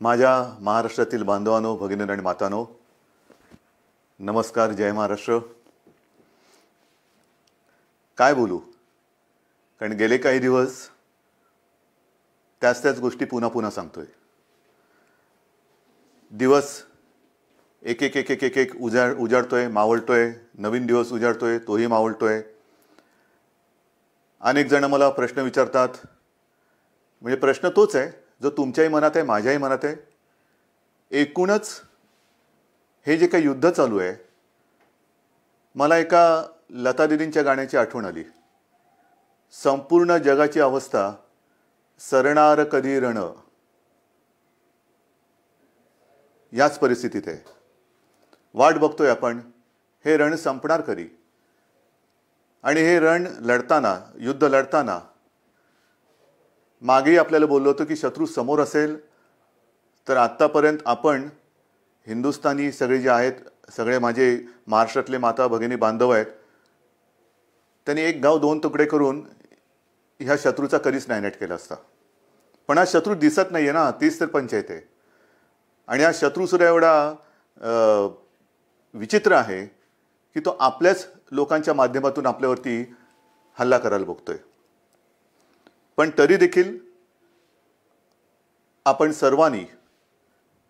माझ्या महाराष्ट्रातील बांधवांनो, भगिनी आणि मातांनो, नमस्कार. जय महाराष्ट्र. काय बोलू, कारण गेले काही दिवस त्याच गोष्टी पुन्हा पुन्हा सांगतोय. दिवस एक एक एक एक एक एक उजाडतोय, मावळतोय. नवीन दिवस उजाडतोय, तोही मावळतोय. अनेक जण मला प्रश्न विचारतात, म्हणजे प्रश्न तोच आहे जो तुमच्याही मनात आहे, माझ्याही मनात आहे. एकूणच हे जे काही युद्ध चालू आहे, मला एका लता दीदींच्या गाण्याची आठवण आली. संपूर्ण जगाची अवस्था सरणार कधी रण, याच परिस्थितीत आहे. वाट बघतोय आपण, हे रण संपणार कधी. आणि हे रण लढताना, युद्ध लढताना मागेही आपल्याला बोललो होतो की शत्रू समोर असेल तर आत्तापर्यंत आपण हिंदुस्थानी सगळे जे आहेत, सगळे माझे महाराष्ट्रातले माता भगिनी बांधव आहेत, त्यांनी एक गाव दोन तुकडे करून ह्या शत्रूचा कधीच नायनाट केला असता. पण हा शत्रू दिसत नाही आहे ना, तीच तर पंचायत आहे. आणि हा शत्रूसुद्धा एवढा विचित्र आहे की तो आपल्याच लोकांच्या माध्यमातून आपल्यावरती हल्ला करायला बघतोय. पण तरी देखील आपण सर्वांनी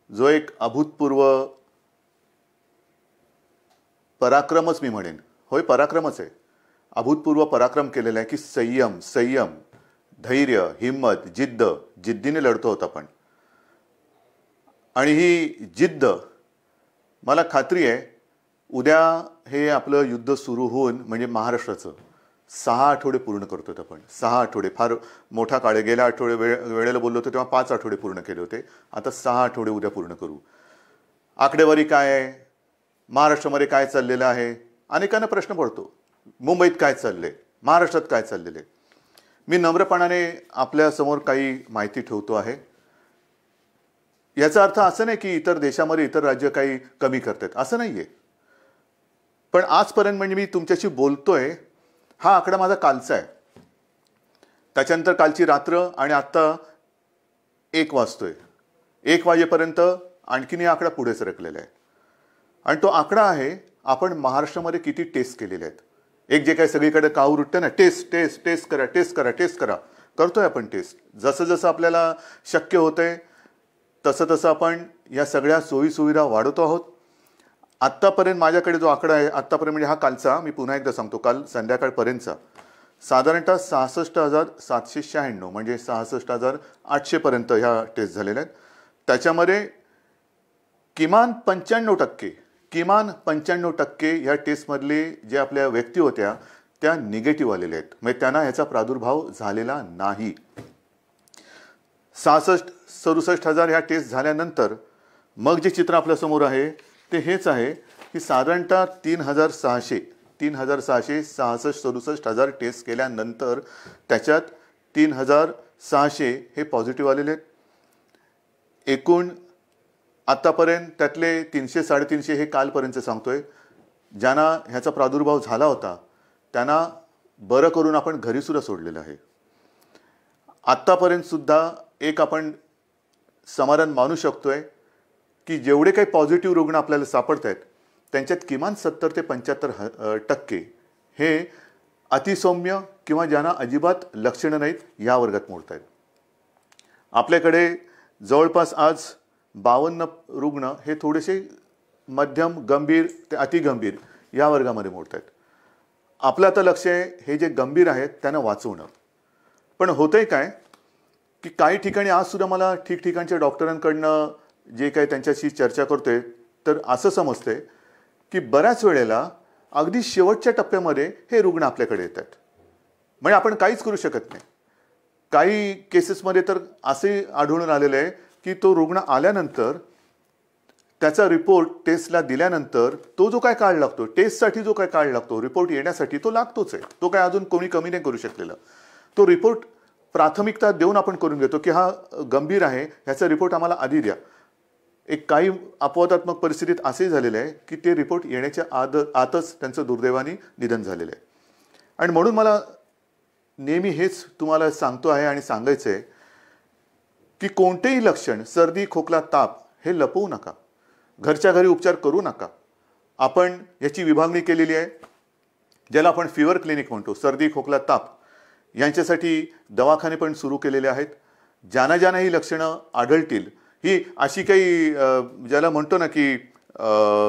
जो एक अभूतपूर्व पराक्रमच, मी म्हणेन, होय पराक्रमच आहे, अभूतपूर्व पराक्रम केलेला आहे की संयम, धैर्य, हिम्मत, जिद्दीने लढतो होता आपण. आणि ही जिद्द, मला खात्री आहे, उद्या हे आपलं युद्ध सुरू होऊन, म्हणजे महाराष्ट्राचं 6 आठवडे पूर्ण करतो आपण. 6 आठवडे फार मोठा काळ आहे. गेल्या वेळेला बोललो होतो तेव्हा 5 आठवडे पूर्ण केले होते. आता 6 आठवडे उद्या पूर्ण करू. आकडेवारी काय आहे, महाराष्ट्रामध्ये काय चाललेलं आहे, अनेकांना प्रश्न पडतो. मुंबईत काय चाललंय, महाराष्ट्रात काय चाललेलं आहे. मी नम्रपणाने आपल्यासमोर काही माहिती ठेवतो आहे. याचा अर्थ असं नाही की इतर देशामध्ये इतर राज्य काही कमी करतात, असं नाही आहे. पण आजपर्यंत म्हणजे मी तुमच्याशी बोलतोय, हा आकडा माझा कालचा आहे. त्याच्यानंतर कालची रात्र आणि आत्ता 1 वाजतोय. 1 वाजेपर्यंत आणखीन हा आकडा पुढे सरकलेला आहे. आणि तो आकडा आहे आपण महाराष्ट्रामध्ये किती टेस्ट केलेले आहेत. एक जे काही सगळीकडे काहूर उठते ना, टेस्ट करा, करतोय आपण टेस्ट. जसं जसं आपल्याला शक्य होतंय तसं आपण या सगळ्या सोयीसुविधा वाढवतो आहोत. आत्तापर्यंत माझ्याकडे जो आकडा आहे, आत्तापर्यंत म्हणजे हा कालचा, मी पुन्हा एकदा सांगतो, काल संध्याकाळपर्यंतचा साधारणतः 66,796, म्हणजे 66,800 पर्यंत ह्या टेस्ट झालेल्या आहेत. त्याच्यामध्ये किमान 95% ह्या टेस्टमधले जे आपल्या व्यक्ती होत्या त्या निगेटिव्ह आलेल्या आहेत, म्हणजे त्यांना ह्याचा प्रादुर्भाव झालेला नाही. 66-67 ह्या टेस्ट झाल्यानंतर मग जे चित्र आपल्यासमोर आहे ते हेच आहे की साधारणतः 3,666 टेस्ट केल्यानंतर त्याच्यात 3,600 हे पॉझिटिव्ह आलेले आहेत. एकूण आत्तापर्यंत त्यातले 300-350 हे कालपर्यंत सांगतोय, ज्यांना ह्याचा प्रादुर्भाव झाला होता त्यांना बरं करून आपण घरीसुद्धा सोडलेलं आहे. आत्तापर्यंत सुद्धा एक आपण समाधान मानू शकतोय की जेवढे काही पॉझिटिव्ह रुग्ण आपल्याला सापडत आहेत त्यांच्यात किमान 70 ते 75% हे अतिसौम्य किंवा ज्यांना अजिबात लक्षणं नाहीत या वर्गात मोडत आहेत. आपल्याकडे जवळपास आज 52 रुग्ण हे थोडेसे मध्यम, गंभीर ते अतिगंभीर या वर्गामध्ये मोडत आहेत. आपलं आता लक्ष आहे हे जे गंभीर आहेत त्यांना वाचवणं. पण होतंय काय की काही ठिकाणी आज सुद्धा मला ठिकठिकाणच्या डॉक्टरांकडनं जे काही त्यांच्याशी चर्चा करतोय तर असं समजतंय की बऱ्याच वेळेला अगदी शेवटच्या टप्प्यामध्ये हे रुग्ण आपल्याकडे येतात. म्हणजे आपण काहीच करू शकत नाही. काही केसेसमध्ये तर असे आढळून आलेलं आहे की तो रुग्ण आल्यानंतर त्याचा रिपोर्ट टेस्टला दिल्यानंतर तो जो काय काळ लागतो, टेस्टसाठी जो काय काळ लागतो, रिपोर्ट येण्यासाठी तो लागतोच आहे. तो काय अजून कोणी कमी नाही करू शकलेला. तो रिपोर्ट प्राथमिकता देऊन आपण करून घेतो की हा गंभीर आहे, ह्याचा रिपोर्ट आम्हाला आधी द्या. एक काही अपवादात्मक परिस्थितीत असे झालेले आहे की ते रिपोर्ट येण्याच्या आतच त्यांचं दुर्दैवाने निधन झालेलं आहे. आणि म्हणून मला नेहमी हेच तुम्हाला सांगतो आहे आणि सांगायचं आहे की कोणतेही लक्षण, सर्दी, खोकला, ताप हे लपवू नका, घरच्या घरी उपचार करू नका. आपण याची विभागणी केलेली आहे, ज्याला आपण फीवर क्लिनिक म्हणतो. सर्दी, खोकला, ताप यांच्यासाठी दवाखाने पण सुरू केलेले आहेत. ज्यांना ज्यांना ही लक्षणं आढळतील, ही अशी काही ज्याला म्हणतो ना की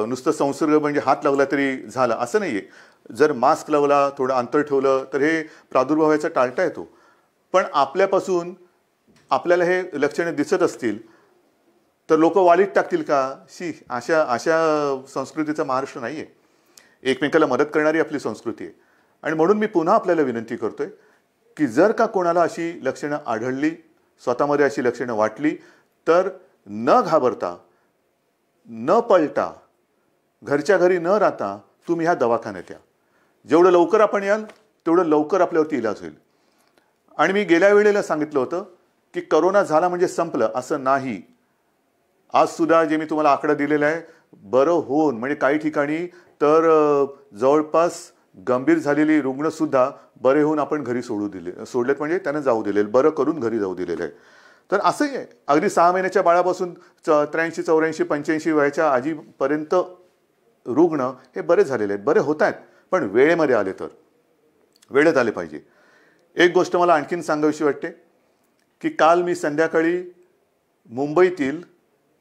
नुसतं संसर्ग म्हणजे हात लावला तरी झाला असं नाही आहे. जर मास्क लावला, थोडं अंतर ठेवलं तर हे प्रादुर्भाव याचा टाळता येतो. पण आपल्यापासून आपल्याला हे लक्षणं दिसत असतील तर लोक वालीत टाकतील का? अशा संस्कृतीचा महाराष्ट्र नाही आहे. एकमेकाला मदत करणारी आपली संस्कृती आहे. आणि म्हणून मी पुन्हा आपल्याला विनंती करतोय की जर का कोणाला अशी लक्षणं आढळली, स्वतःमध्ये अशी लक्षणं वाटली, तर न घाबरता, न पळता, घरच्या घरी न राहता तुम्ही ह्या दवाखान्यात या. जेवढं लवकर आपण याल तेवढं लवकर आपल्यावरती इलाज होईल. आणि मी गेल्या वेळेला सांगितलं होतं की करोना झाला म्हणजे संपलं, असं नाही. आज सुद्धा जे मी तुम्हाला आकडा दिलेला आहे, बरं होऊन म्हणजे काही ठिकाणी तर जवळपास गंभीर झालेली रुग्ण सुद्धा बरे होऊन आपण घरी सोडलेत, म्हणजे त्यांना जाऊ दिलेलं, बरं करून घरी जाऊ दिलेलं आहे. तर असंही आहे, अगदी 6 महिन्याच्या बाळापासून 83, 84, 85 वयाच्या आजीपर्यंत रुग्ण हे बरे झालेले आहेत, बरे होत आहेत. पण वेळेमध्ये आले तर, वेळेत आले पाहिजे. एक गोष्ट मला आणखीन सांगावीशी वाटते की काल मी संध्याकाळी मुंबईतील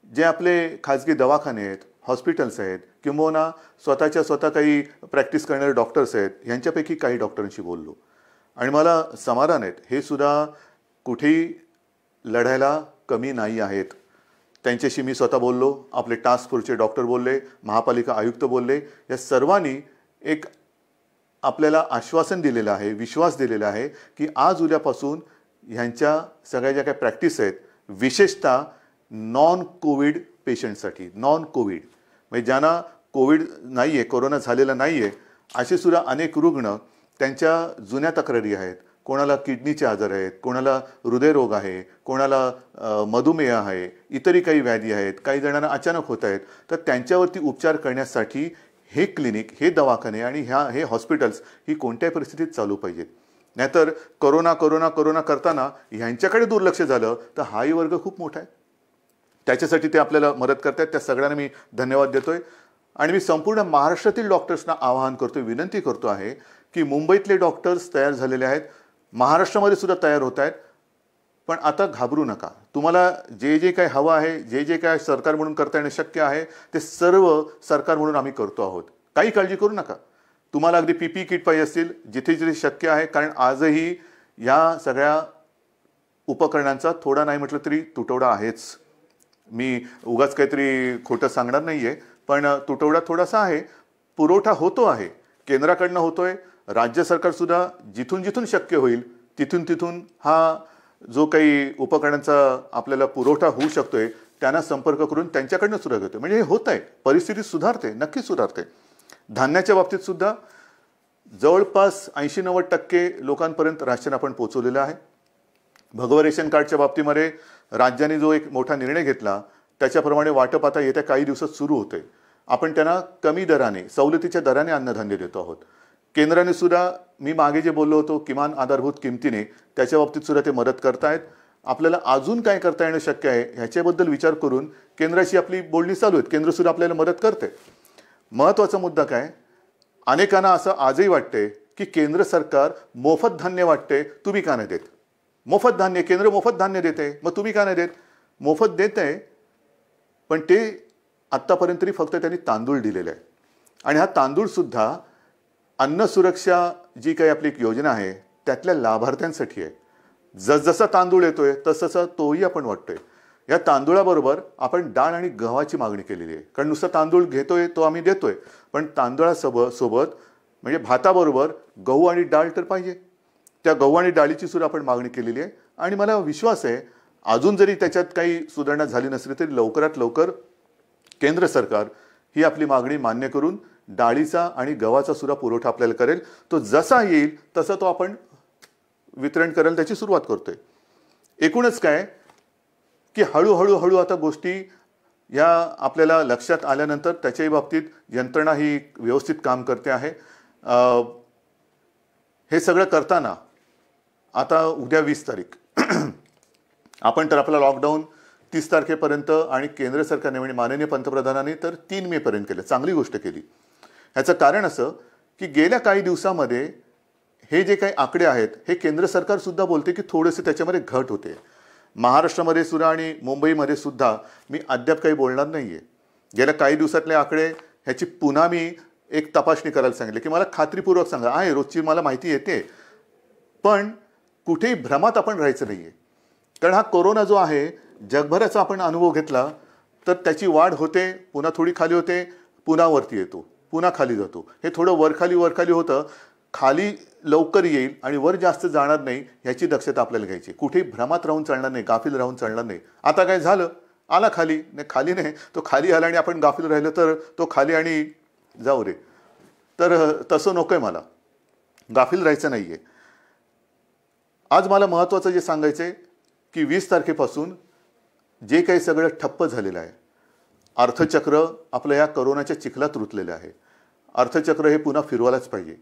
जे आपले खाजगी दवाखाने आहेत, हॉस्पिटल्स आहेत, किंबहुना स्वतः काही प्रॅक्टिस करणारे डॉक्टर्स आहेत, यांच्यापैकी काही डॉक्टरांशी बोललो. आणि मला समाधान आहेत, हे सुद्धा कुठेही लढायला कमी नाही आहेत. त्यांच्याशी मी स्वतः बोललो, आपले टास्क फोर्सचे डॉक्टर बोलले, महापालिका आयुक्त बोलले. या सर्वांनी एक आपल्याला आश्वासन दिलेलं आहे, विश्वास दिलेला आहे की आज उद्यापासून ह्यांच्या सगळ्या ज्या काही प्रॅक्टिस आहेत, विशेषतः नॉन कोविड पेशंटसाठी, नॉन कोविड म्हणजे ज्यांना कोविड नाही आहे, कोरोना झालेला नाही आहे, असे सुद्धा अनेक रुग्ण, त्यांच्या जुन्या तक्रारी आहेत. कोणाला किडनीचे आजार आहेत, कोणाला हृदयरोग आहे, कोणाला मधुमेह आहे, इतरही काही व्याधी आहेत, काही जणांना अचानक होत आहेत. तर त्यांच्यावरती उपचार करण्यासाठी हे क्लिनिक, हे दवाखाने आणि हे हॉस्पिटल्स ही कोणत्याही परिस्थितीत चालू पाहिजेत. नाहीतर कोरोना कोरोना कोरोना करताना ह्यांच्याकडे दुर्लक्ष झालं तर हाही वर्ग खूप मोठा आहे. त्याच्यासाठी ते आपल्याला मदत करतात, त्या सगळ्यांना मी धन्यवाद देतोय. आणि मी संपूर्ण महाराष्ट्रातील डॉक्टर्सना आवाहन करतोय, विनंती करतो आहे की मुंबईतले डॉक्टर्स तयार झालेले आहेत, महाराष्ट्रामध्ये सुद्धा तयार होत आहेत. पण आता घाबरू नका. तुम्हाला जे जे काही हवं आहे, जे जे काय सरकार म्हणून करता येणं शक्य आहे, ते सर्व सरकार म्हणून आम्ही करतो आहोत. काही काळजी करू नका. तुम्हाला अगदी PPE किट पाहिजे असतील, जिथे जिथे शक्य आहे, कारण आजही या सगळ्या उपकरणांचा थोडा नाही म्हटलं तरी तुटवडा आहेच. मी उगाच काहीतरी खोटं सांगणार नाही आहे, पण तुटवडा थोडासा आहे. पुरवठा होतो आहे, केंद्राकडनं होतोय, राज्य सरकारसुद्धा जिथून जिथून शक्य होईल तिथून हा जो काही उपकरणांचा आपल्याला पुरवठा होऊ शकतोय त्यांना संपर्क करून त्यांच्याकडनं सुद्धा घेतोय. म्हणजे हे होत आहे, परिस्थिती सुधारते, नक्की सुधारते. धान्याच्या बाबतीत सुद्धा जवळपास 80-90% लोकांपर्यंत राशन आपण पोहोचवलेलं आहे. भगवा रेशन कार्डच्या बाबतीमध्ये राज्याने जो एक मोठा निर्णय घेतला त्याच्याप्रमाणे वाटप आता येत्या काही दिवसात सुरू होते. आपण त्यांना कमी दराने, सवलतीच्या दराने अन्नधान्य देतो आहोत. केंद्राने सुद्धा, मी मागे जे बोललो होतो किमान आधारभूत किमतीने, त्याच्या बाबतीत सुद्धा ते मदत करतायत. आपल्याला अजून काय करता येणं शक्य आहे ह्याच्याबद्दल विचार करून केंद्राशी आपली बोलणी चालू आहेत. केंद्र सुद्धा आपल्याला मदत करते. महत्त्वाचा मुद्दा काय, अनेकांना असं आजही वाटते की केंद्र सरकार मोफत धान्य वाटते, तुम्ही का नाही देत? मोफत धान्य, केंद्र मोफत धान्य देते, मग तुम्ही का नाही देत? मोफत देत आहे, पण ते आत्तापर्यंत तरी फक्त त्यांनी तांदूळ दिलेले आहे. आणि हा तांदूळ सुद्धा अन्न सुरक्षा जी काही आपली एक योजना आहे त्यातल्या लाभार्थ्यांसाठी आहे. जसजसा तांदूळ येतोय तसं तोही आपण वाटतोय. या तांदूळाबरोबर आपण डाळ आणि गव्हाची मागणी केलेली आहे. कारण नुसता तांदूळ घेतोय तो आम्ही देतोय, पण तांदूळासोबत म्हणजे भाताबरोबर गहू आणि डाळ तर पाहिजे. त्या गहू आणि डाळीची सुद्धा आपण मागणी केलेली आहे. आणि मला विश्वास आहे अजून जरी त्याच्यात काही सुधारणा झाली नसली तरी लवकरात लवकर केंद्र सरकार ही आपली मागणी मान्य करून डाळीचा आणि गव्हाचा सुद्धा पुरवठा आपल्याला करेल. तो जसा येईल तसं तो आपण वितरण करेल, त्याची सुरुवात करतोय. एकूणच काय की हळूहळू आता गोष्टी या आपल्याला लक्षात आल्यानंतर त्याच्याही बाबतीत यंत्रणा ही व्यवस्थित काम करते आहे. हे सगळं करताना आता उद्या 20 तारीख आपण तर आपला लॉकडाऊन 30 तारखेपर्यंत आणि केंद्र सरकारने म्हणजे माननीय पंतप्रधानांनी तर 3 मे पर्यंत केलं. चांगली गोष्ट केली. ह्याचं कारण असं की गेल्या काही दिवसामध्ये हे जे काही आकडे आहेत हे केंद्र सरकार सुद्धा बोलते की थोडेसे त्याच्यामध्ये घट होते. महाराष्ट्रामध्ये सुद्धा आणि मुंबईमध्ये सुद्धा मी अद्याप काही बोलणार नाहीये. गेल्या काही दिवसातले आकडे ह्याची पुन्हा मी एक तपासणी करायला सांगितले की मला खात्रीपूर्वक सांगा. आहे रोजची मला माहिती येते, पण कुठेही भ्रमात आपण राहायचं नाहीये. कारण हा कोरोना जो आहे जगभराचा आपण अनुभव घेतला तर त्याची वाढ होते, पुन्हा थोडी खाली होते, पुन्हा वरती येतो, पुन्हा खाली जातो. हे थोडं वरखाली होतं. खाली लवकर येईल आणि वर जास्त जाणार नाही ह्याची दक्षता आपल्याला घ्यायची. कुठेही भ्रमात राहून चालणार नाही, गाफील राहून चालणार नाही. आता काय झालं, आला खाली नाही, खाली नाही, तो खाली आला आणि आपण गाफील राहिलो तर तो खाली आणि जाऊ रे. तर तसं नकोय, मला गाफील राहायचं नाहीये. आज मला महत्त्वाचं जे सांगायचं आहे की 20 तारखेपासून जे काही सगळं ठप्प झालेलं आहे, अर्थचक्र आपलं या कोरोनाच्या चिखलात रुतलेलं आहे. अर्थचक्र हे पुन्हा फिरवायलाच पाहिजे,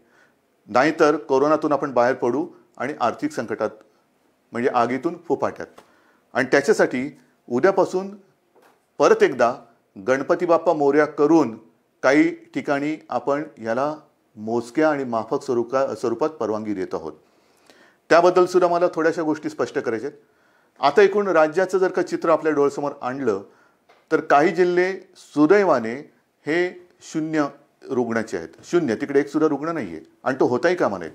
नाहीतर कोरोनातून आपण बाहेर पडू आणि आर्थिक संकटात म्हणजे आगीतून फुफाट्यात. आणि त्याच्यासाठी उद्यापासून परत एकदा गणपती बाप्पा मोरया करून काही ठिकाणी आपण याला मोजक्या आणि माफक स्वरूपात परवानगी देत आहोत. त्याबद्दल सुद्धा मला थोड्याशा गोष्टी स्पष्ट करायच्या आहेत. आता एकूण राज्याचं जर का चित्र आपल्या डोळ्यासमोर आणलं तर काही जिल्हे सुदैवाने हे 0 रुग्णाचे आहेत. 0, तिकडे एक सुद्धा रुग्ण नाही आहे आणि तो होताही कामा नये.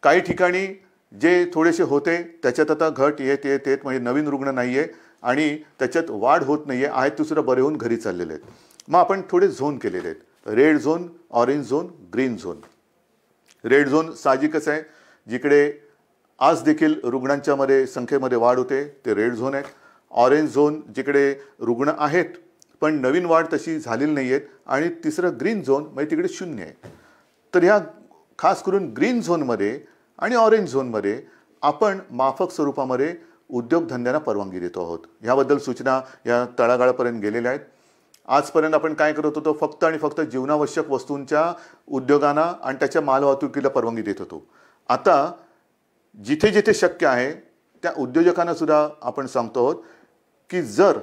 काही ठिकाणी जे थोडेसे होते त्याच्यात आता घट येत म्हणजे नवीन रुग्ण नाही आहे आणि त्याच्यात वाढ होत नाही आहे. आहेत ते सुद्धा बरे होऊन घरी चाललेले आहेत. मग आपण थोडे झोन केलेले आहेत, red zone, orange zone, green zone. Red zone साहजिकच आहे, जिकडे आज देखील रुग्णांच्या संख्येमध्ये वाढ होते ते रेड झोन आहे. ऑरेंज झोन जिकडे रुग्ण आहेत पण नवीन वाढ तशी झालेली नाही आहेत. आणि तिसरं ग्रीन झोन म्हणजे तिकडे 0 आहे. तर ह्या खास करून ग्रीन झोनमध्ये आणि ऑरेंज झोनमध्ये आपण माफक स्वरूपामध्ये उद्योगधंद्यांना परवानगी देतो आहोत. ह्याबद्दल सूचना या तळागाळापर्यंत गेलेल्या आहेत. आजपर्यंत आपण काय करत होतो, फक्त आणि फक्त जीवनावश्यक वस्तूंच्या उद्योगांना आणि त्याच्या मालवाहतुकीला परवानगी देत होतो. आता जिथे जिथे शक्य आहे त्या उद्योजकांना सुद्धा आपण सांगतो आहोत की जर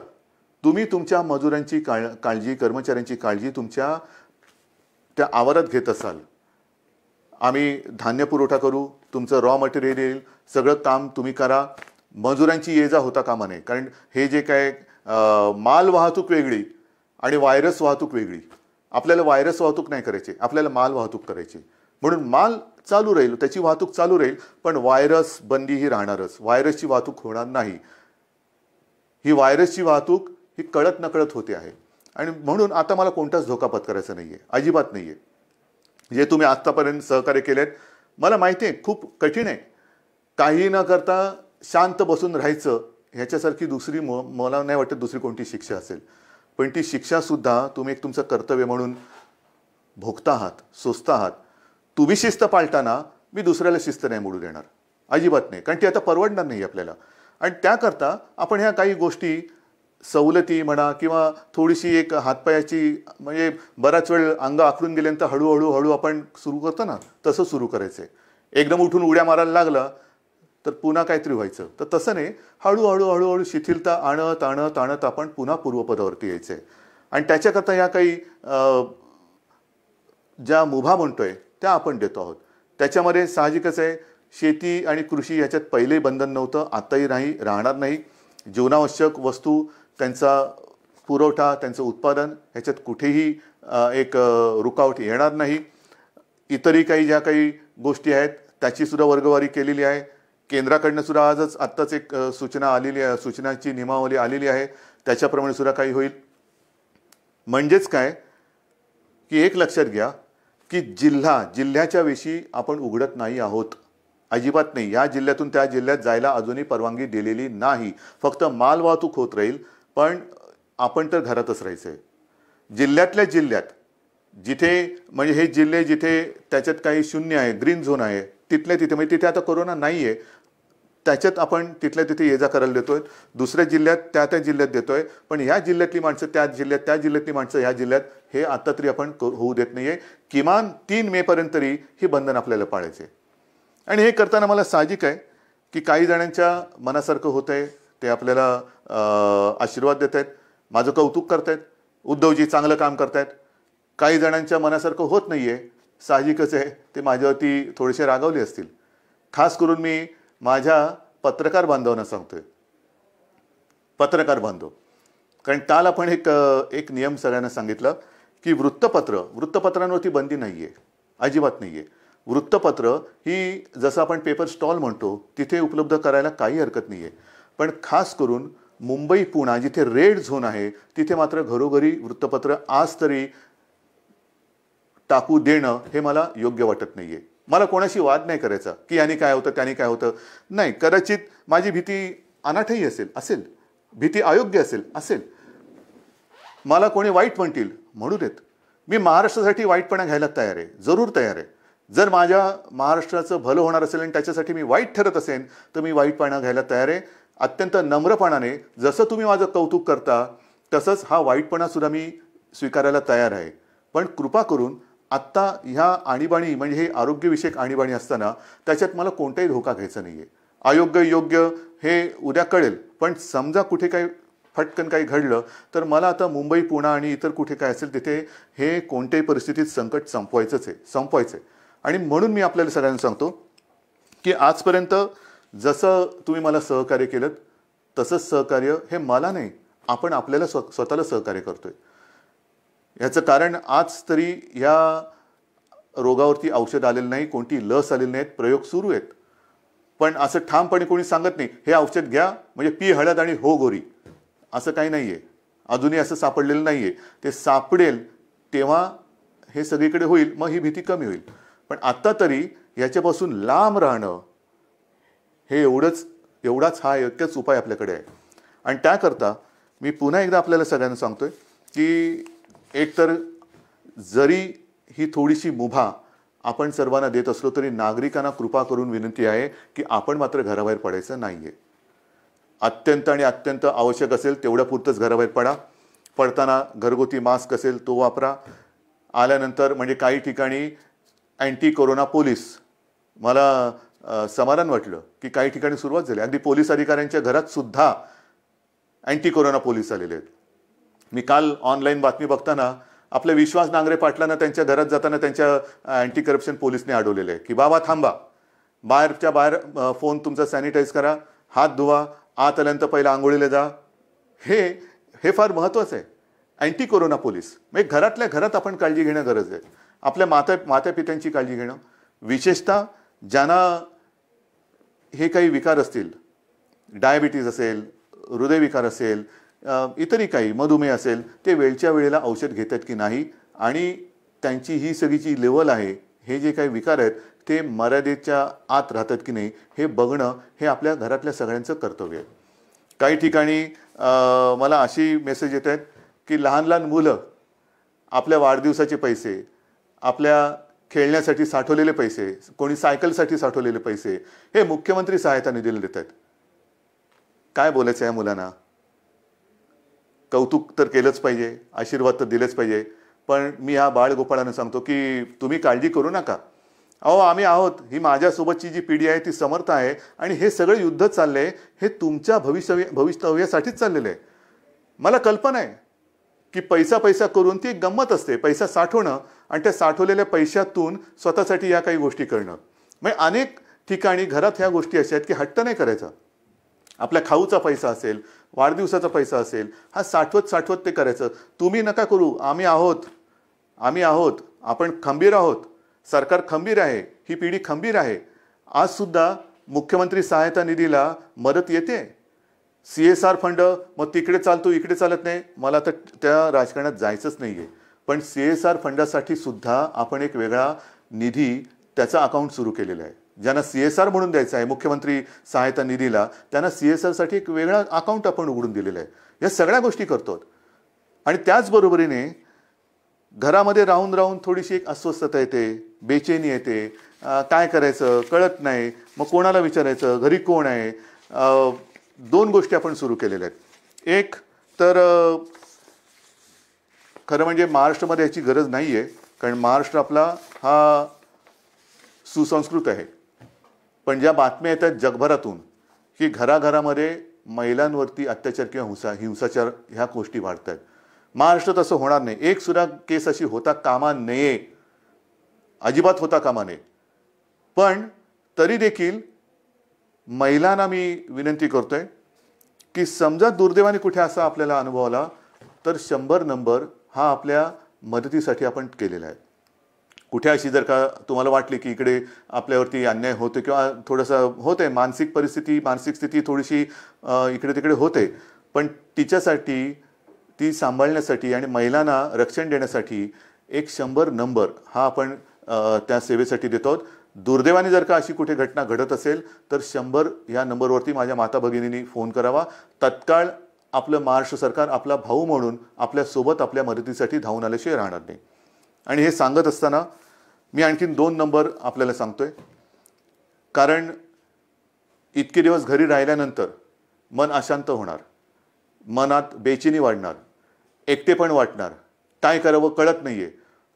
तुम्ही तुमच्या मजुरांची काळजी, कर्मचाऱ्यांची काळजी तुमच्या त्या आवारात घेत असाल, आम्ही धान्य पुरवठा करू, तुमचं रॉ मटेरियल येईल, सगळं काम तुम्ही करा, मजुरांची ये जा होता कामा नये. कारण हे जे काय माल वाहतूक वेगळी आणि व्हायरस वाहतूक वेगळी. आपल्याला व्हायरस वाहतूक नाही करायची, आपल्याला माल वाहतूक करायची. म्हणून माल चालू राहील, त्याची वाहतूक चालू राहील, पण व्हायरस बंदी ही राहणारच. व्हायरसची वाहतूक होणार नाही. ही व्हायरसची वाहतूक ही कळत नकळत होते आहे आणि म्हणून आता मला कोणताच धोका पत्करायचा नाहीये, अजिबात नाहीये. जे तुम्ही आत्तापर्यंत सहकार्य केलेत मला माहिती आहे खूप कठीण आहे. काही न करता शांत बसून राहायचं ह्याच्यासारखी दुसरी मला नाही वाटत दुसरी कोणती शिक्षा असेल. पण ती शिक्षा सुद्धा तुम्ही एक तुमचं कर्तव्य म्हणून भोगता आहात, सोसता आहात. तुम्ही शिस्त पाळताना मी दुसऱ्याला शिस्त नाही मोडू देणार, अजिबात नाही. कारण ती आता परवडणार नाही आपल्याला. आणि त्याकरता आपण ह्या काही गोष्टी सवलती म्हणा किंवा थोडीशी एक हातपायाची म्हणजे बराच वेळ अंग आखडून गेल्यानंतर हळूहळू आपण सुरू करतो ना, तसं सुरू करायचं आहे. एकदम उठून उड्या मारायला लागला तर पुन्हा काहीतरी व्हायचं. तर तसं नाही, हळूहळू शिथिलता आणत आपण पुन्हा पूर्वपदावरती यायचं आहे. आणि त्याच्याकरता ह्या काही ज्या मुभा म्हणतोय त्या आपण देतो आहोत. त्याच्यामध्ये साहजिकच आहे शेती आणि कृषी याच्यात पहिले बंधन नव्हतं, आताही राहणार नाही. जीवनावश्यक वस्तू, त्यांचा पुरवठा, त्यांचं उत्पादन ह्याच्यात कुठेही एक रुकावट येणार नाही. इतरही काही ज्या काही गोष्टी आहेत त्याची सुद्धा वर्गवारी केलेली आहे. केंद्राकडनं सुद्धा आत्ताच एक सूचना आलेली आहे, सूचनाची नियमावली आलेली आहे, त्याच्याप्रमाणे सुद्धा काही होईल. म्हणजेच काय की एक लक्षात घ्या की जिल्ह्याच्या विषयी आपण उघडत नाही आहोत, अजिबात नाही. या जिल्ह्यातून त्या जिल्ह्यात जायला अजूनही परवानगी दिलेली नाही. फक्त माल वाहतूक होत राहील, पण आपण तर घरातच राहायचं आहे. जिल्ह्यातल्या जिल्ह्यात जिथे म्हणजे हे जिल्हे जिथे त्याच्यात काही 0 आहे, ग्रीन झोन आहे, तिथल्या तिथे म्हणजे तिथे आता कोरोना नाही आहे, त्याच्यात आपण तिथल्या तिथे ये जा करायला देतोय. दुसऱ्या जिल्ह्यात त्या जिल्ह्यात देतोय, पण ह्या जिल्ह्यातली माणसं त्या जिल्ह्यातली माणसं ह्या जिल्ह्यात हे आता तरी आपण होऊ देत नाहीये. किमान 3 मे पर्यंत तरी ही बंधन आपल्याला पाळायचे. आणि हे करताना मला साहजिक आहे की काही जणांच्या मनासारखं होतंय, ते आपल्याला आशीर्वाद देत आहेत, माझं कौतुक करतायत, उद्धवजी चांगलं काम करतायत. काही जणांच्या मनासारखं होत नाही आहे, साहजिकच आहे, ते माझ्यावरती थोडेसे रागावले असतील. खास करून मी माझ्या पत्रकार बांधवांना सांगतोय, पत्रकार बांधव, कारण काल आपण एक नियम सगळ्यांना सांगितलं की वृत्तपत्रांवरती बंदी नाही आहे, अजिबात नाही आहे. वृत्तपत्र ही जसं आपण पेपर स्टॉल म्हणतो तिथे उपलब्ध करायला काही हरकत नाही आहे, पण खास करून मुंबई पुणे जिथे रेड झोन आहे तिथे मात्र घरोघरी वृत्तपत्र आज तरी टाकू देणं हे मला योग्य वाटत नाही आहे. मला कोणाशी वाद नाही करायचा की याने काय होतं त्याने काय होतं, नाही. कदाचित माझी भीती अनाठही असेल, भीती अयोग्य असेल. मला कोणी वाईट म्हणतील म्हणू देत, मी महाराष्ट्रासाठी वाईटपणा घ्यायला तयार आहे, जरूर तयार आहे. जर माझ्या महाराष्ट्राचं भलं होणार असेल आणि त्याच्यासाठी मी वाईट ठरत असेल तर मी वाईटपणा घ्यायला तयार आहे. अत्यंत नम्रपणाने, जसं तुम्ही माझं कौतुक करता तसंच हा वाईटपणा सुद्धा मी स्वीकारायला तयार आहे. पण कृपा करून आत्ता ह्या आणीबाणी म्हणजे हे आरोग्यविषयक आणीबाणी असताना त्याच्यात मला कोणताही धोका घ्यायचा नाही आहे. अयोग्य योग्य हे उद्या कळेल, पण समजा कुठे काही फटकन काही घडलं तर मला आता मुंबई पुणे आणि इतर कुठे काय असेल तिथे हे कोणत्याही परिस्थितीत संकट संपवायचं आहे. आणि म्हणून मी आपल्याला सगळ्यांना सांगतो की आजपर्यंत जसं तुम्ही मला सहकार्य केलं तसंच सहकार्य हे मला नाही, आपण आपल्याला स्वतःला सहकार्य करतोय. याचं कारण आज तरी या रोगावरती औषध आलेलं नाही, कोणती लस आलेली नाहीत, प्रयोग सुरू आहेत. पण असं ठामपणे कोणी सांगत नाही हे औषध घ्या म्हणजे पी हळद आणि हो गोरी, असं काही नाही आहे. अजूनही असं सापडलेलं नाही आहे. ते सापडेल तेव्हा हे सगळीकडे होईल, मग ही भीती कमी होईल. पण आत्ता तरी याच्यापासून लांब राहणं हे एवढाच हा एकच उपाय आपल्याकडे आहे. आणि त्याकरता मी पुन्हा एकदा आपल्याला सगळ्यांना सांगतोय की एकतर जरी ही थोडीशी मुभा आपण सर्वांना देत असलो तरी नागरिकांना कृपा करून विनंती आहे की आपण मात्र घराबाहेर पडायचं नाही आहे. अत्यंत आवश्यक असेल तेवढ्यापुरतंच घराबाहेर पडा. पडताना घरगुती मास्क असेल तो वापरा. आल्यानंतर म्हणजे काही ठिकाणी अँटी कोरोना पोलीस, मला समाधान वाटलं की काही ठिकाणी सुरुवात झाली. अगदी पोलीस अधिकाऱ्यांच्या घरात सुद्धा अँटी कोरोना पोलीस आलेले आहेत. मी काल ऑनलाईन बातमी बघताना आपल्या विश्वास नांगरे पाटलांना त्यांच्या घरात जाताना त्यांच्या अँटी करप्शन पोलीसने अडवलेलं आहे की बाबा थांबा, बाहेर फोन तुमचा सॅनिटाईज करा, हात धुवा, आत आल्यानंतर पहिला आंघोळीला जा. हे फार महत्त्वाचं आहे. अँटी कोरोना पोलीस म्हणजे घरातल्या घरात आपण काळजी घेणं गरज आहे. आपल्या मातापित्यांची काळजी घेणं, विशेषतः ज्यांना हे काही विकार असतील, डायबिटीज असेल, हृदयविकार असेल, इतरही काही मधुमेह असेल, ते वेळच्या वेळेला औषध घेतात की नाही आणि त्यांची ही सगळी जी लेवल आहे, हे जे काही विकार आहेत ते मर्यादेच्या आत राहतात की नाही हे बघणं हे आपल्या घरातल्या सगळ्यांचं कर्तव्य आहे. काही ठिकाणी मला अशी मेसेज येत आहेत की लहान मुलं आपल्या वाढदिवसाचे पैसे, आपल्या खेळण्यासाठी साठवलेले पैसे, कोणी सायकलसाठी साठवलेले पैसे हे मुख्यमंत्री सहायता निधीला देत आहेत. काय बोलायचं या मुलांना? कौतुक तर केलंच पाहिजे, आशीर्वाद तर दिलेच पाहिजे, पण मी ह्या बाळगोपाळांना सांगतो की तुम्ही काळजी करू नका. अहो आम्ही आहोत, ही माझ्यासोबतची जी पिढी आहे ती समर्थ आहे आणि हे सगळं युद्ध चाललंय हे तुमच्या भवितव्यासाठीच चाललेलं आहे. मला कल्पना आहे की पैसा करून ती गंमत असते, पैसा साठवणं आणि त्या साठवलेल्या पैशातून स्वतःसाठी या काही गोष्टी करणं. म्हणजे अनेक ठिकाणी घरात ह्या गोष्टी अशा आहेत की हट्ट नाही करायचा. आपल्या खाऊचा पैसा असेल, वाढदिवसाचा पैसा असेल, हा साठवत ते करायचं. तुम्ही नका करू, आम्ही आहोत, आपण खंबीर आहोत, सरकार खंबीर आहे, ही पिढी खंबीर आहे. आज सुद्धा मुख्यमंत्री सहायता निधीला मदत येते. CSR फंड मग तिकडे चालतो इकडे चालत नाही, मला तर त्या राजकारणात जायचंच नाही आहे. पण CSR फंडासाठी सुद्धा आपण एक वेगळा निधी त्याचा अकाउंट सुरू केलेला आहे. ज्यांना CSR म्हणून द्यायचं आहे मुख्यमंत्री सहायता निधीला, त्यांना CSRसाठी एक वेगळा अकाउंट आपण उघडून दिलेलं आहे. या सगळ्या गोष्टी करतो. आणि त्याचबरोबरीने घरामध्ये राहून थोडीशी एक अस्वस्थता येते, बेचैनी येते, काय करायचं कळत नाही, मग कोणाला विचारायचं, घरी कोण आहे. 2 गोष्टी आपण सुरू केलेल्या आहेत. एक तर खरं म्हणजे महाराष्ट्रामध्ये याची गरज नाही आहे, कारण महाराष्ट्र आपला हा सुसंस्कृत आहे. पण ज्या बातम्या येतात जगभरातून की घराघरामध्ये महिलांवरती अत्याचार किंवा हिंसाचार ह्या गोष्टी वाढत आहेत. महाराष्ट्रात असं होणार नाही. एक सुद्धा केस अशी होता कामा नये, अजिबात होता कामा नये. पण तरी देखील महिलांना मी विनंती करतोय की समजा दुर्दैवाने कुठे असा आपल्याला अनुभव आला तर 100 नंबर हा आपल्या मदतीसाठी आपण केलेला आहे. कुठे अशी जर का तुम्हाला वाटली की इकडे आपल्यावरती अन्याय होतो किंवा थोडंसं होते, मानसिक स्थिती थोडीशी इकडे तिकडे होते, पण तिच्यासाठी ती सांभाळण्यासाठी आणि महिलांना रक्षण देण्यासाठी एक 100 नंबर हा आपण त्या सेवेसाठी देतो आहोत. दुर्दैवाने जर का अशी कुठे घटना घडत असेल तर 100 या नंबरवरती माझ्या माता भगिनींनी फोन करावा. तत्काळ आपलं महाराष्ट्र सरकार आपला भाऊ म्हणून आपल्यासोबत आपल्या मदतीसाठी धावून आल्याशिवाय राहणार नाही. आणि हे सांगत असताना मी आणखीन 2 नंबर आपल्याला सांगतोय, कारण इतके दिवस घरी राहिल्यानंतर मन अशांत होणार, मनात बेचैनी वाढणार, एकटेपण वाटणार, काय करावं कळत नाहीये,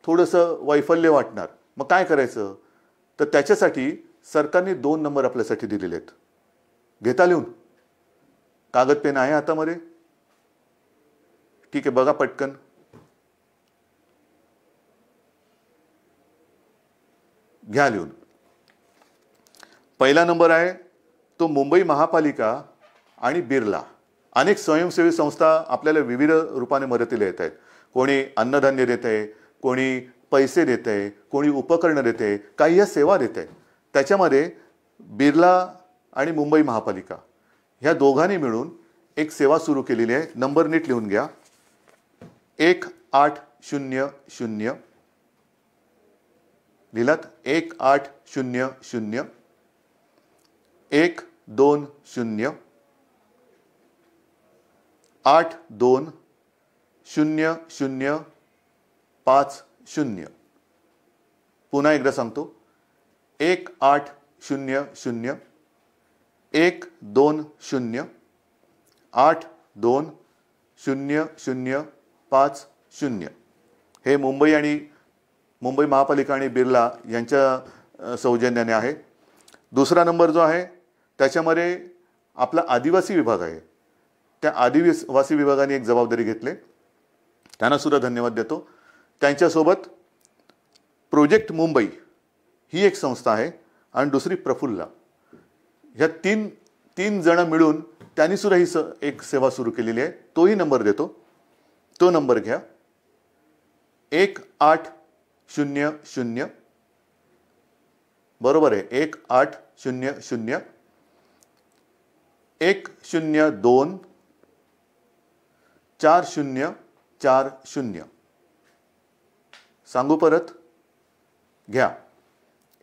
थोडंसं वैफल्य वाटणार. मग काय करायचं? तर त्याच्यासाठी सरकारने 2 नंबर आपल्यासाठी दिलेले आहेत. घेता लिहून? कागद पेन आहे हातामध्ये? ठीक आहे, बघा पटकन. घ्या लिहून. पहिला नंबर आहे तो मुंबई महापालिका आणि बिर्ला. अनेक स्वयंसेवी संस्था आपल्याला विविध रूपाने मदतीला येत आहेत. कोणी अन्नधान्य देत आहे, कोणी पैसे देत आहे, कोणी उपकरणं देत आहे, काही या सेवा देत आहे. त्याच्यामध्ये बिर्ला आणि मुंबई महापालिका ह्या दोघांनी मिळून एक सेवा सुरू केलेली आहे. नंबर नीट लिहून घ्या. 1800 लिहिलात? 1800 120 820050. पुन्हा एकदा सांगतो. 1800 120 820050. हे मुंबई महापालिका आणि बिर्ला यांच्या सौजन्याने आहे. दुसरा नंबर जो आहे त्याच्यामध्ये आपला आदिवासी विभाग आहे. त्या आदिवासी विभागाने एक जबाबदारी घेतली, त्यांना सुद्धा धन्यवाद देतो. त्यांच्यासोबत प्रोजेक्ट मुंबई ही एक संस्था आहे आणि दुसरी प्रफुल्ला. ह्या तीन जण मिळून त्यांनी सुद्धा ही एक सेवा सुरू केलेली आहे. तोही नंबर देतो. तो नंबर घ्या. 1800 बरोबर आहे. 1800 102 4040. सांगू परत? घ्या.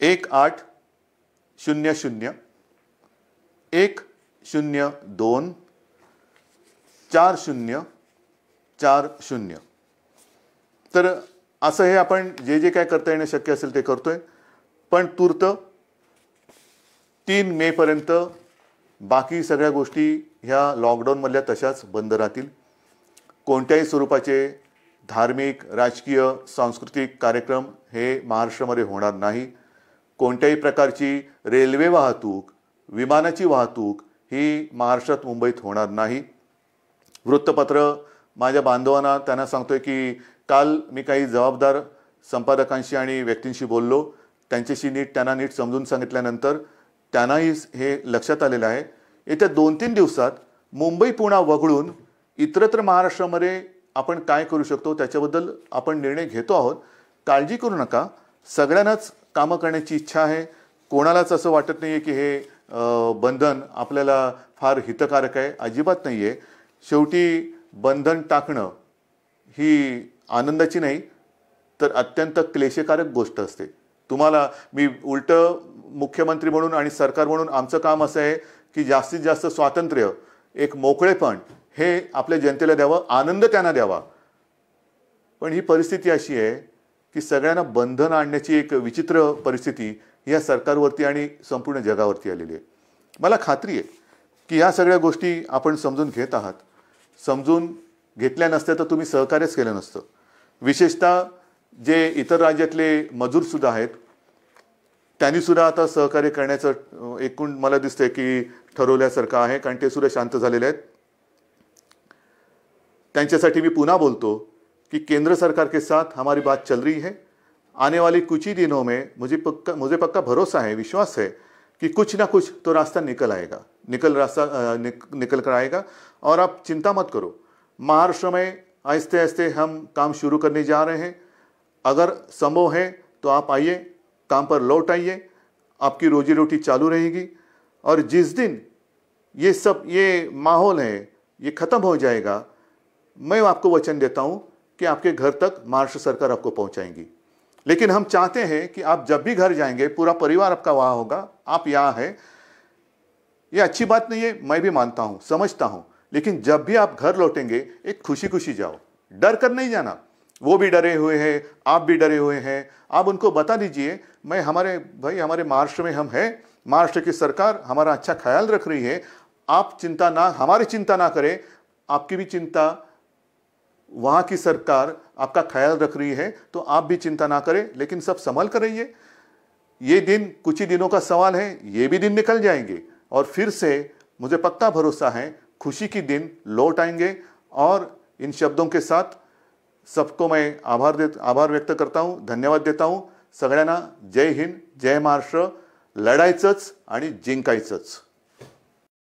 1800 102 4040. तर असं हे आपण जे काय करता येणं शक्य असेल ते करतोय. पण तूर्त 3 मे पर्यंत बाकी सगळ्या गोष्टी ह्या लॉकडाऊनमधल्या तशाच बंद राहतील. कोणत्याही स्वरूपाचे धार्मिक, राजकीय, सांस्कृतिक कार्यक्रम हे महाराष्ट्रामध्ये होणार नाही. कोणत्याही प्रकारची रेल्वे वाहतूक, विमानाची वाहतूक ही महाराष्ट्रात, मुंबईत होणार नाही. वृत्तपत्र माझ्या बांधवांना त्यांना सांगतोय की काल मी काही जबाबदार संपादकांशी आणि व्यक्तींशी बोललो. त्यांना नीट समजून सांगितल्यानंतर त्यांनाही हे लक्षात आलेलं आहे. येत्या 2-3 दिवसात मुंबई पुन्हा वगळून इतरत्र महाराष्ट्रामध्ये आपण काय करू शकतो त्याच्याबद्दल आपण निर्णय घेतो आहोत. काळजी करू नका. सगळ्यांनाच कामं करण्याची इच्छा आहे. कोणालाच असं वाटत नाही आहे की हे बंधन आपल्याला फार हितकारक आहे. अजिबात नाही आहे. शेवटी बंधन टाकणं ही आनंदाची नाही तर अत्यंत क्लेशकारक गोष्ट असते. तुम्हाला मी उलटं मुख्यमंत्री म्हणून आणि सरकार म्हणून आमचं काम असं आहे की जास्तीत जास्त स्वातंत्र्य, एक मोकळेपण हे आपल्या जनतेला द्यावं, आनंद त्यांना द्यावा. पण ही परिस्थिती अशी आहे की सगळ्यांना बंधन आणण्याची एक विचित्र परिस्थिती या सरकारवरती आणि संपूर्ण जगावरती आलेली आहे. मला खात्री आहे की या सगळ्या गोष्टी आपण समजून घेत आहात. समजून घेतल्या नसत्या तर तुम्ही सहकार्यच केलं नसतं. विशेषतः जे इतर राज्यातले मजूरसुद्धा आहेत त्यांनी सुद्धा आता सहकार्य करण्याचं एकूण मला दिसतंय की ठरवल्यासारखं आहे, कारण ते सुद्धा शांत झालेले आहेत. त्यांच्यासाठी मी पुन्हा बोलतो कि केंद्र सरकार के साथ हमारी बात चल रही है. आने वाले कुछ ही दिनों में मुझे पक्का भरोसा है, विश्वास है कि कुछ ना कुछ तो रास्ता निकल आएगा, निकल कर आएगा. और आप चिंता मत करो, महाराष्ट्र में आहिस्ते आहिस्ते हम काम शुरू करने जा रहे हैं. अगर संभव है तो आप आइए, काम पर लौट आइए, आपकी रोजी रोटी चालू रहेगी. और जिस दिन ये माहौल है ये ख़त्म हो जाएगा, मैं आपको वचन देता हूं कि आपके घर तक महाराष्ट्र सरकार आपको पहुंचाएंगी. लेकिन हम चाहते हैं कि आप जब भी घर जाएंगे पूरा परिवार आपका वहां होगा, आप यहाँ हैं. ये अच्छी बात नहीं है, मैं भी मानता हूं, समझता हूं. लेकिन जब भी आप घर लौटेंगे एक खुशी खुशी जाओ, डर कर नहीं जाना. वो भी डरे हुए हैं, आप भी डरे हुए हैं. आप उनको बता दीजिए हमारे महाराष्ट्र में हम हैं, महाराष्ट्र की सरकार हमारा अच्छा ख्याल रख रही है. आप हमारी चिंता ना करें, आपकी भी चिंता वहाँ की सरकार आपका ख्याल रख रही है, तो आप भी चिंता ना करें. लेकिन सब संभल कर रहिए. ये दिन कुछ ही दिनों का सवाल है, ये भी दिन निकल जाएंगे और फिर से मुझे पक्का भरोसा है खुशी की दिन लौट आएंगे. और इन शब्दों के साथ सबको मैं आभार व्यक्त करता हूँ, धन्यवाद देता हूँ. सगळ्यांना जय हिंद, जय महाराष्ट्र. लढायचंच आणि जिंकायचंच.